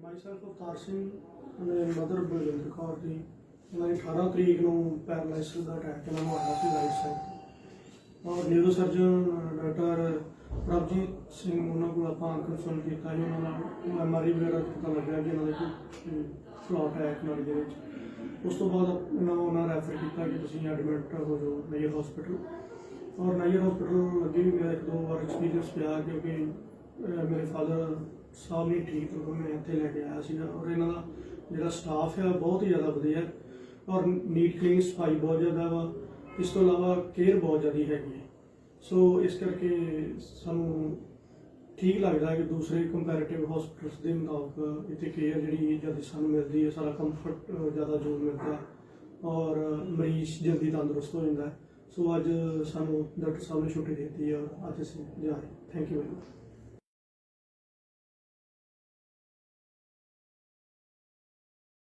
Myself Avtar Singh ਅਤੇ mother Balwinder Kaur ji, ਇਹਨਾਂ ਦੀ 18 ਤਰੀਕ ਨੂੰ ਪੈਰਾਲਾਈਸਿਸ ਦਾ ਅਟੈਕ ਇਹਨਾਂ ਨੂੰ ਆਇਆ ਸੀ ਰਾਈਟ ਸਾਈਡ। ਔਰ neuro surgeon doctor Prabhjeet Singh ਉਹਨਾਂ ਕੋਲ ਆਪਾਂ ਕੰਸਲਟ ਕੀਤਾ ਜੀ। ਉਹਨਾਂ ਨਾਲ ਐਮਆਰਆਈ ਵਗੈਰਾ ਪਤਾ ਲੱਗਿਆ ਕਿ ਇਹਨਾਂ ਦੇ ਕੋਈ ਕਲੌਟ ਹੈ ਇੱਕ ਨਾੜੀ ਦੇ ਵਿੱਚ। ਉਸ ਤੋਂ ਬਾਅਦ ਉਹਨਾਂ ਰੈਫਰ ਕੀਤਾ ਕਿ ਤੁਸੀਂ ਐਡਮਿਟ ਹੋ ਜਾਓ ਨਈਅਰ ਹਸਪੀਟਲ। ਔਰ ਨਈਅਰ ਹਸਪੀਟਲ ਅੱਗੇ ਵੀ ਮੇਰਾ ਇੱਕ ਦੋ ਵਾਰ ਐਕਸਪੀਰੀਅੰਸ ਪਿਆ, ਕਿਉਂਕਿ ਮੇਰੇ ਫਾਦਰ ਸਾਹਿਬ ਨਹੀਂ ਠੀਕ, ਤਾਂ ਮੈਂ ਇੱਥੇ ਲੈ ਕੇ ਆਇਆ ਸੀਗਾ। ਔਰ ਇਹਨਾਂ ਦਾ ਜਿਹੜਾ ਸਟਾਫ ਹੈ ਬਹੁਤ ਹੀ ਜ਼ਿਆਦਾ ਵਧੀਆ, ਔਰ ਨੀਟ ਕਲੀਨ ਸਫਾਈ ਬਹੁਤ ਜ਼ਿਆਦਾ ਵਾ। ਇਸ ਤੋਂ ਇਲਾਵਾ ਕੇਅਰ ਬਹੁਤ ਜ਼ਿਆਦਾ ਹੈਗੀ ਹੈ। ਸੋ ਇਸ ਕਰਕੇ ਸਾਨੂੰ ਠੀਕ ਲੱਗਦਾ ਕਿ ਦੂਸਰੇ ਕੰਪੈਰੇਟਿਵ ਹਸਪੀਟਲਸ ਦੇ ਮੁਤਾਬਕ ਇੱਥੇ ਕੇਅਰ ਜਿਹੜੀ ਜ਼ਿਆਦਾ ਸਾਨੂੰ ਮਿਲਦੀ ਹੈ, ਸਾਰਾ ਕੰਫਰਟ ਜ਼ਿਆਦਾ ਜ਼ੋਰ ਮਿਲਦਾ ਔਰ ਮਰੀਜ਼ ਜਲਦੀ ਤੰਦਰੁਸਤ ਹੋ ਜਾਂਦਾ ਹੈ। ਸੋ ਅੱਜ ਸਾਨੂੰ ਡਾਕਟਰ ਸਾਹਿਬ ਨੇ ਛੁੱਟੀ ਦੇ ਦਿੱਤੀ ਹੈ ਔਰ ਅੱਜ ਅਸੀਂ ਜਾ ਰਹੇ। Thank you very much.